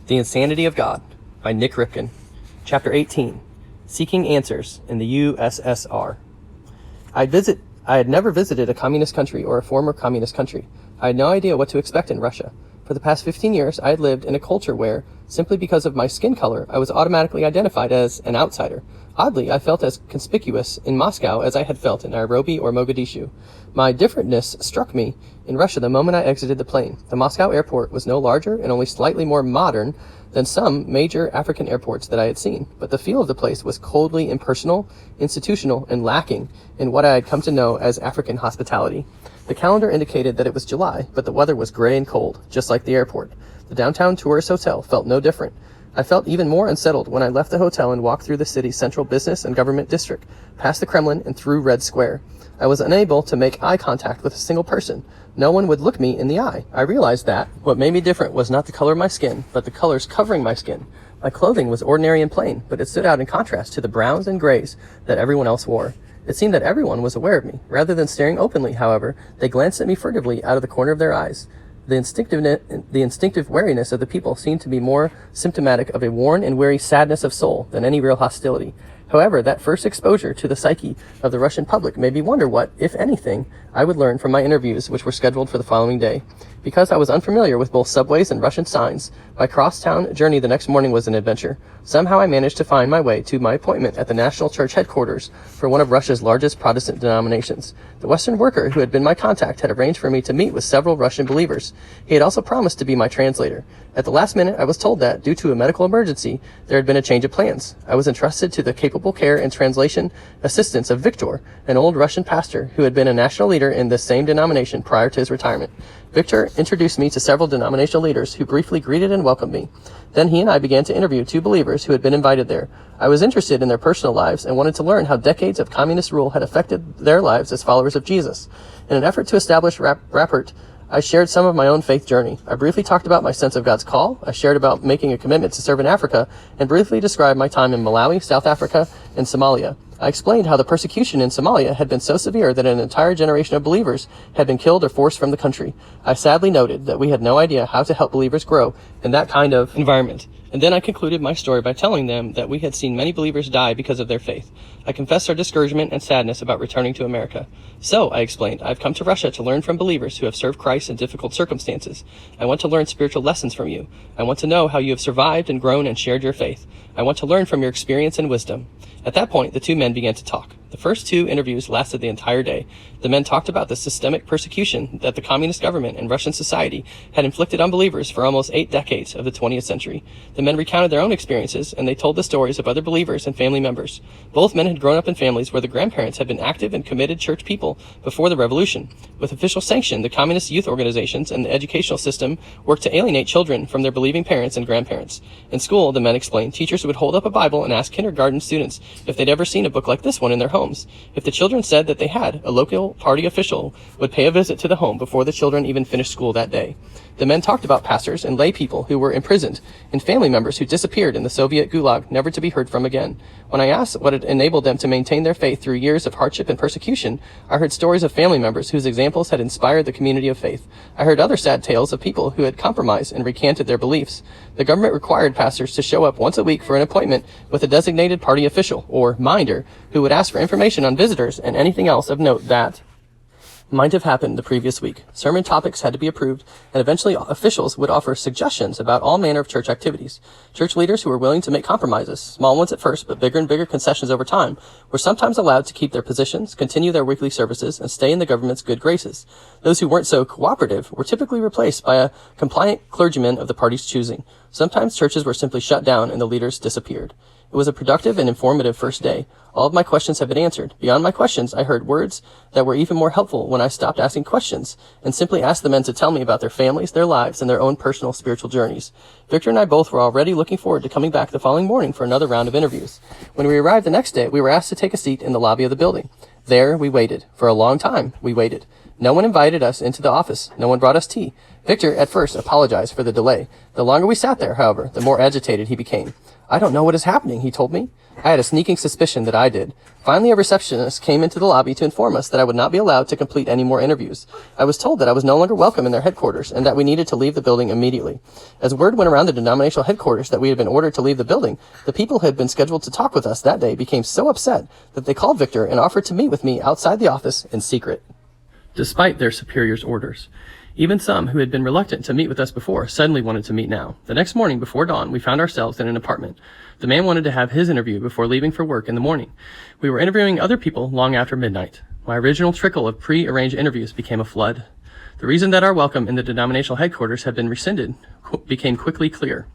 The Insanity of God by Nik Ripken. Chapter 18. Seeking Answers in the USSR. I had never visited a communist country or a former communist country. I had no idea what to expect in Russia. For the past 15 years, I had lived in a culture where, simply because of my skin color, I was automatically identified as an outsider. Oddly, I felt as conspicuous in Moscow as I had felt in Nairobi or Mogadishu. My differentness struck me in Russia the moment I exited the plane. The Moscow airport was no larger and only slightly more modern than some major African airports that I had seen, but the feel of the place was coldly impersonal, institutional, and lacking in what I had come to know as African hospitality. The calendar indicated that it was July, but the weather was gray and cold, just like the airport. The downtown tourist hotel felt no different. I felt even more unsettled when I left the hotel and walked through the city's central business and government district, past the Kremlin and through Red Square. I was unable to make eye contact with a single person. No one would look me in the eye. I realized that what made me different was not the color of my skin, but the colors covering my skin. My clothing was ordinary and plain, but it stood out in contrast to the browns and grays that everyone else wore. It seemed that everyone was aware of me. Rather than staring openly, however, they glanced at me furtively out of the corner of their eyes. The instinctive wariness of the people seemed to be more symptomatic of a worn and weary sadness of soul than any real hostility. However, that first exposure to the psyche of the Russian public made me wonder what, if anything, I would learn from my interviews, which were scheduled for the following day. Because I was unfamiliar with both subways and Russian signs, my cross-town journey the next morning was an adventure. Somehow I managed to find my way to my appointment at the National Church headquarters for one of Russia's largest Protestant denominations. The Western worker who had been my contact had arranged for me to meet with several Russian believers. He had also promised to be my translator. At the last minute, I was told that, due to a medical emergency, there had been a change of plans. I was entrusted to the capable care and translation assistance of Victor, an old Russian pastor who had been a national leader in this same denomination prior to his retirement. Victor introduced me to several denominational leaders who briefly greeted and welcomed me. Then he and I began to interview two believers who had been invited there. I was interested in their personal lives and wanted to learn how decades of communist rule had affected their lives as followers of Jesus. In an effort to establish rapport, I shared some of my own faith journey. I briefly talked about my sense of God's call. I shared about making a commitment to serve in Africa and briefly described my time in Malawi, South Africa, and Somalia. I explained how the persecution in Somalia had been so severe that an entire generation of believers had been killed or forced from the country. I sadly noted that we had no idea how to help believers grow in that kind of environment. And then I concluded my story by telling them that we had seen many believers die because of their faith. I confessed our discouragement and sadness about returning to America. So, I explained, I've come to Russia to learn from believers who have served Christ in difficult circumstances. I want to learn spiritual lessons from you. I want to know how you have survived and grown and shared your faith. I want to learn from your experience and wisdom. At that point, the two men began to talk. The first two interviews lasted the entire day. The men talked about the systemic persecution that the communist government and Russian society had inflicted on believers for almost 8 decades of the 20th century. The men recounted their own experiences, and they told the stories of other believers and family members. Both men had grown up in families where the grandparents had been active and committed church people before the revolution. With official sanction, the communist youth organizations and the educational system worked to alienate children from their believing parents and grandparents. In school, the men explained, teachers would hold up a Bible and ask kindergarten students if they'd ever seen a book like this one in their homes. If the children said that they had, a local party official would pay a visit to the home before the children even finished school that day. The men talked about pastors and lay people who were imprisoned and family members who disappeared in the Soviet gulag, never to be heard from again. When I asked what had enabled them to maintain their faith through years of hardship and persecution, I heard stories of family members whose examples had inspired the community of faith. I heard other sad tales of people who had compromised and recanted their beliefs. The government required pastors to show up once a week for an appointment with a designated party official, or minder, who would ask for information on visitors and anything else of note that might have happened the previous week. Sermon topics had to be approved, and eventually officials would offer suggestions about all manner of church activities. Church leaders who were willing to make compromises, small ones at first, but bigger and bigger concessions over time, were sometimes allowed to keep their positions, continue their weekly services, and stay in the government's good graces. Those who weren't so cooperative were typically replaced by a compliant clergyman of the party's choosing. Sometimes churches were simply shut down and the leaders disappeared. It was a productive and informative first day. All of my questions have been answered. Beyond my questions, I heard words that were even more helpful when I stopped asking questions and simply asked the men to tell me about their families, their lives, and their own personal spiritual journeys. Victor and I both were already looking forward to coming back the following morning for another round of interviews. When we arrived the next day, we were asked to take a seat in the lobby of the building. There, we waited. For a long time, we waited. No one invited us into the office. No one brought us tea. Victor, at first, apologized for the delay. The longer we sat there, however, the more agitated he became. "I don't know what is happening," he told me. I had a sneaking suspicion that I did. Finally, a receptionist came into the lobby to inform us that I would not be allowed to complete any more interviews. I was told that I was no longer welcome in their headquarters and that we needed to leave the building immediately. As word went around the denominational headquarters that we had been ordered to leave the building, the people who had been scheduled to talk with us that day became so upset that they called Victor and offered to meet with me outside the office in secret. Despite their superiors' orders, even some who had been reluctant to meet with us before suddenly wanted to meet now. The next morning before dawn, we found ourselves in an apartment. The man wanted to have his interview before leaving for work in the morning. We were interviewing other people long after midnight. My original trickle of pre-arranged interviews became a flood. The reason that our welcome in the denominational headquarters had been rescinded became quickly clear.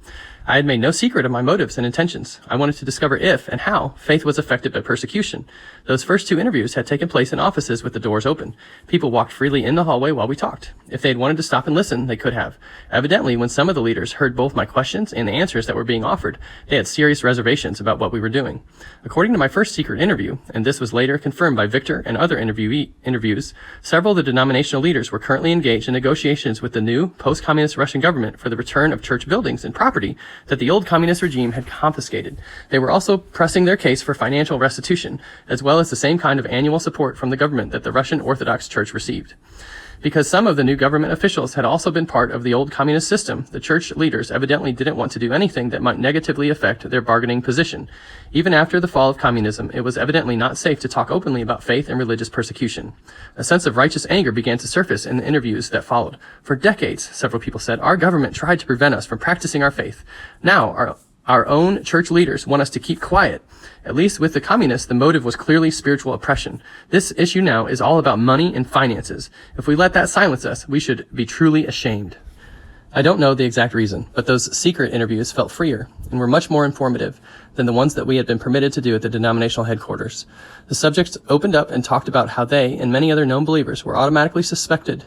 I had made no secret of my motives and intentions. I wanted to discover if and how faith was affected by persecution. Those first 2 interviews had taken place in offices with the doors open. People walked freely in the hallway while we talked. If they had wanted to stop and listen, they could have. Evidently, when some of the leaders heard both my questions and the answers that were being offered, they had serious reservations about what we were doing. According to my first secret interview, and this was later confirmed by Victor and other interviews, several of the denominational leaders were currently engaged in negotiations with the new post-communist Russian government for the return of church buildings and property that the old communist regime had confiscated. They were also pressing their case for financial restitution, as well as the same kind of annual support from the government that the Russian Orthodox Church received. Because some of the new government officials had also been part of the old communist system, the church leaders evidently didn't want to do anything that might negatively affect their bargaining position. Even after the fall of communism, it was evidently not safe to talk openly about faith and religious persecution. A sense of righteous anger began to surface in the interviews that followed. For decades, several people said, our government tried to prevent us from practicing our faith. Now, our own church leaders want us to keep quiet. At least with the communists, the motive was clearly spiritual oppression. This issue now is all about money and finances. If we let that silence us, we should be truly ashamed. I don't know the exact reason, but those secret interviews felt freer and were much more informative than the ones that we had been permitted to do at the denominational headquarters. The subjects opened up and talked about how they and many other known believers were automatically suspected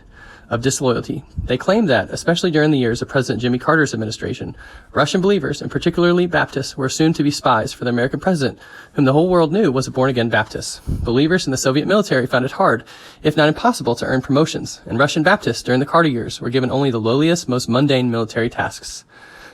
of disloyalty. They claimed that, especially during the years of President Jimmy Carter's administration, Russian believers, and particularly Baptists, were assumed to be spies for the American president, whom the whole world knew was a born-again Baptist. Believers in the Soviet military found it hard, if not impossible, to earn promotions, and Russian Baptists during the Carter years were given only the lowliest, most mundane military tasks.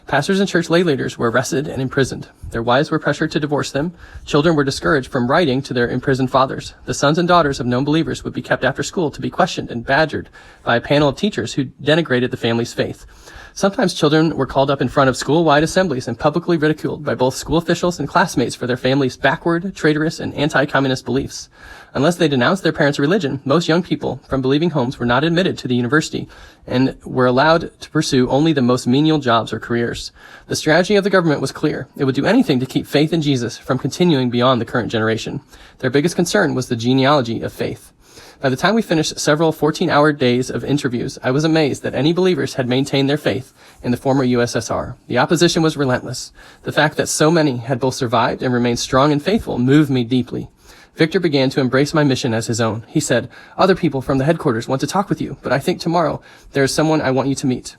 Pastors and church lay leaders were arrested and imprisoned. Their wives were pressured to divorce them. Children were discouraged from writing to their imprisoned fathers. The sons and daughters of known believers would be kept after school to be questioned and badgered by a panel of teachers who denigrated the family's faith. Sometimes children were called up in front of school-wide assemblies and publicly ridiculed by both school officials and classmates for their family's backward, traitorous, and anti-communist beliefs. Unless they denounced their parents' religion, most young people from believing homes were not admitted to the university and were allowed to pursue only the most menial jobs or careers. The strategy of the government was clear. It would do anything to keep faith in Jesus from continuing beyond the current generation. Their biggest concern was the genealogy of faith. By the time we finished several 14-hour days of interviews, I was amazed that any believers had maintained their faith in the former USSR. The opposition was relentless. The fact that so many had both survived and remained strong and faithful moved me deeply. Victor began to embrace my mission as his own. He said, "Other people from the headquarters want to talk with you, but I think tomorrow there is someone I want you to meet.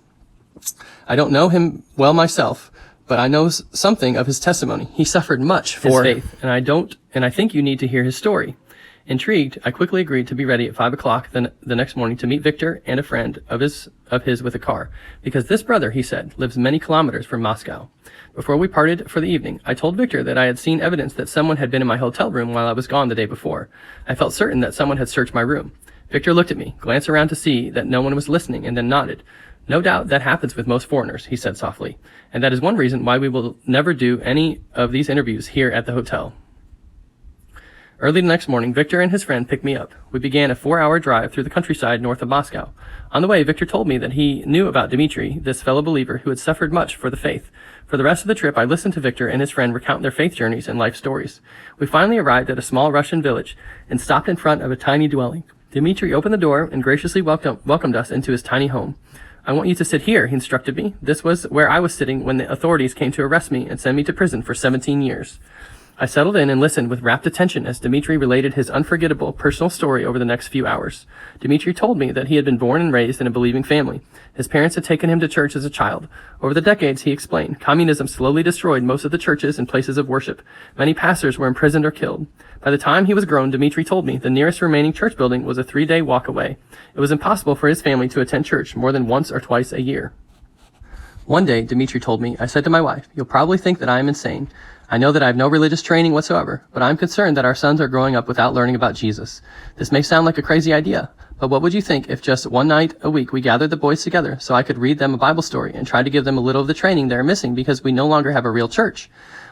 I don't know him well myself, but I know something of his testimony. He suffered much for his faith, and I think you need to hear his story." Intrigued, I quickly agreed to be ready at 5 o'clock the next morning to meet Victor and a friend of his with a car, because this brother, he said, lives many kilometers from Moscow. Before we parted for the evening, I told Victor that I had seen evidence that someone had been in my hotel room while I was gone the day before. I felt certain that someone had searched my room. Victor looked at me, glanced around to see that no one was listening, and then nodded. "No doubt that happens with most foreigners," he said softly, "and that is one reason why we will never do any of these interviews here at the hotel." Early the next morning, Victor and his friend picked me up. We began a 4-hour drive through the countryside north of Moscow. On the way, Victor told me that he knew about Dmitri, this fellow believer who had suffered much for the faith. For the rest of the trip, I listened to Victor and his friend recount their faith journeys and life stories. We finally arrived at a small Russian village and stopped in front of a tiny dwelling. Dmitri opened the door and graciously welcomed us into his tiny home. "I want you to sit here," he instructed me. This was where I was sitting when the authorities came to arrest me and send me to prison for 17 years. I settled in and listened with rapt attention as Dmitri related his unforgettable personal story over the next few hours. Dmitri told me that he had been born and raised in a believing family. His parents had taken him to church as a child. Over the decades, he explained, communism slowly destroyed most of the churches and places of worship. Many pastors were imprisoned or killed. By the time he was grown, Dmitri told me the nearest remaining church building was a 3-day walk away. It was impossible for his family to attend church more than once or twice a year. One day, Dmitri told me, I said to my wife, "You'll probably think that I am insane. I know that I have no religious training whatsoever, but I'm concerned that our sons are growing up without learning about Jesus. This may sound like a crazy idea, but what would you think if just one night a week we gathered the boys together so I could read them a Bible story and try to give them a little of the training they're missing because we no longer have a real church?"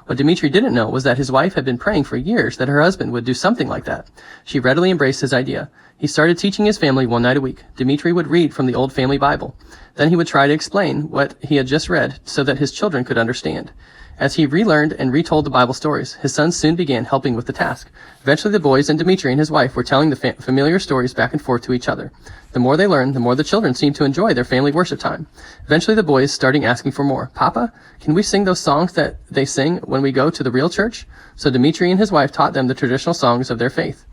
What Dmitri didn't know was that his wife had been praying for years that her husband would do something like that. She readily embraced his idea. He started teaching his family one night a week. Dmitri would read from the old family Bible. Then he would try to explain what he had just read so that his children could understand. As he relearned and retold the Bible stories, his sons soon began helping with the task. Eventually the boys and Dmitri and his wife were telling the familiar stories back and forth to each other. The more they learned, the more the children seemed to enjoy their family worship time. Eventually the boys started asking for more. "Papa, can we sing those songs that they sing when we go to the real church?" So Dmitri and his wife taught them the traditional songs of their faith.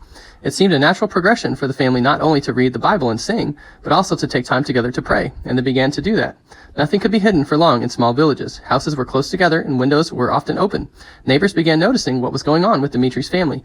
It seemed a natural progression for the family not only to read the Bible and sing, but also to take time together to pray, and they began to do that. Nothing could be hidden for long in small villages. Houses were close together and windows were often open. Neighbors began noticing what was going on with Dmitri's family.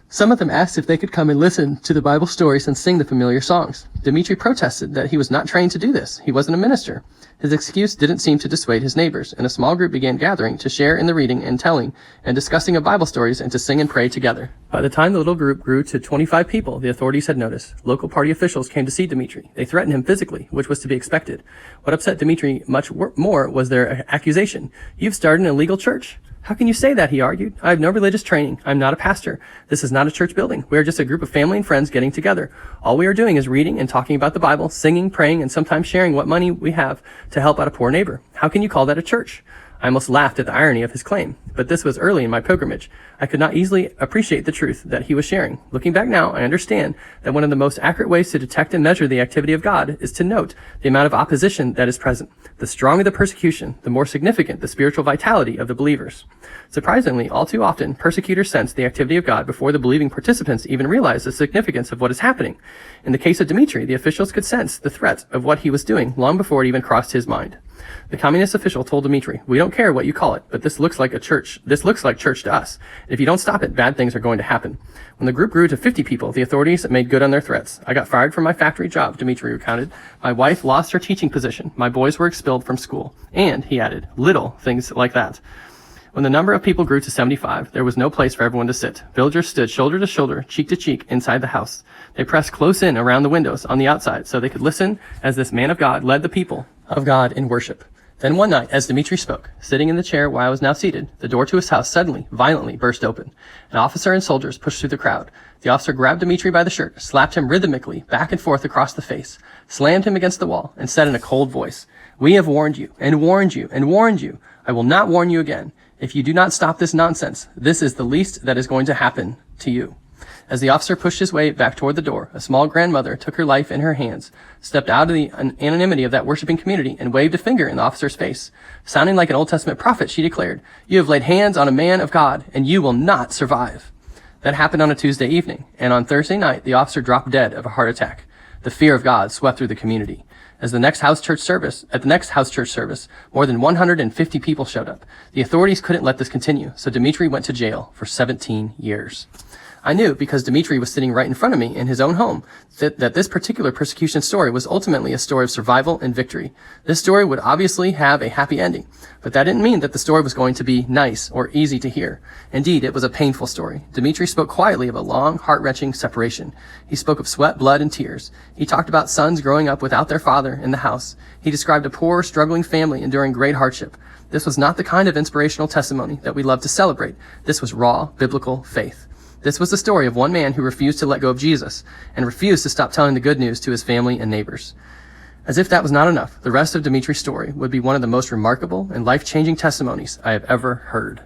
Some of them asked if they could come and listen to the Bible stories and sing the familiar songs. Dmitri protested that he was not trained to do this. He wasn't a minister. His excuse didn't seem to dissuade his neighbors, and a small group began gathering to share in the reading and telling and discussing of Bible stories and to sing and pray together. By the time the little group grew to 25 people, the authorities had noticed. Local party officials came to see Dmitri. They threatened him physically, which was to be expected. What upset Dmitri much more was their accusation. "You've started an illegal church." "How can you say that?" he argued. "I have no religious training. I'm not a pastor. This is not a church building. We are just a group of family and friends getting together. All we are doing is reading and talking about the Bible, singing, praying, and sometimes sharing what money we have to help out a poor neighbor. How can you call that a church?" I almost laughed at the irony of his claim, but this was early in my pilgrimage. I could not easily appreciate the truth that he was sharing. Looking back now, I understand that one of the most accurate ways to detect and measure the activity of God is to note the amount of opposition that is present. The stronger the persecution, the more significant the spiritual vitality of the believers. Surprisingly, all too often, persecutors sense the activity of God before the believing participants even realize the significance of what is happening. In the case of Dmitri, the officials could sense the threat of what he was doing long before it even crossed his mind. The communist official told Dmitri, "We don't care what you call it, but this looks like a church. This looks like church to us. If you don't stop it, bad things are going to happen." When the group grew to 50 people, the authorities made good on their threats. "I got fired from my factory job," Dmitri recounted. "My wife lost her teaching position. My boys were expelled from school." And, he added, little things like that. When the number of people grew to 75, there was no place for everyone to sit. Villagers stood shoulder to shoulder, cheek to cheek, inside the house. They pressed close in around the windows on the outside so they could listen as this man of God led the people of God in worship. Then one night, as Dmitri spoke, sitting in the chair where I was now seated, the door to his house suddenly, violently burst open. An officer and soldiers pushed through the crowd. The officer grabbed Dmitri by the shirt, slapped him rhythmically back and forth across the face, slammed him against the wall, and said in a cold voice, "We have warned you, and warned you, and warned you. I will not warn you again. If you do not stop this nonsense, this is the least that is going to happen to you." As the officer pushed his way back toward the door, a small grandmother took her life in her hands, stepped out of the anonymity of that worshiping community, and waved a finger in the officer's face. Sounding like an Old Testament prophet, she declared, "You have laid hands on a man of God, and you will not survive." That happened on a Tuesday evening, and on Thursday night, the officer dropped dead of a heart attack. The fear of God swept through the community. At the next house church service, more than 150 people showed up. The authorities couldn't let this continue, so Dmitri went to jail for 17 years. I knew, because Dmitri was sitting right in front of me in his own home, that this particular persecution story was ultimately a story of survival and victory. This story would obviously have a happy ending, but that didn't mean that the story was going to be nice or easy to hear. Indeed, it was a painful story. Dmitri spoke quietly of a long, heart-wrenching separation. He spoke of sweat, blood, and tears. He talked about sons growing up without their father in the house. He described a poor, struggling family enduring great hardship. This was not the kind of inspirational testimony that we love to celebrate. This was raw, biblical faith. This was the story of one man who refused to let go of Jesus and refused to stop telling the good news to his family and neighbors. As if that was not enough, the rest of Dmitri's story would be one of the most remarkable and life-changing testimonies I have ever heard.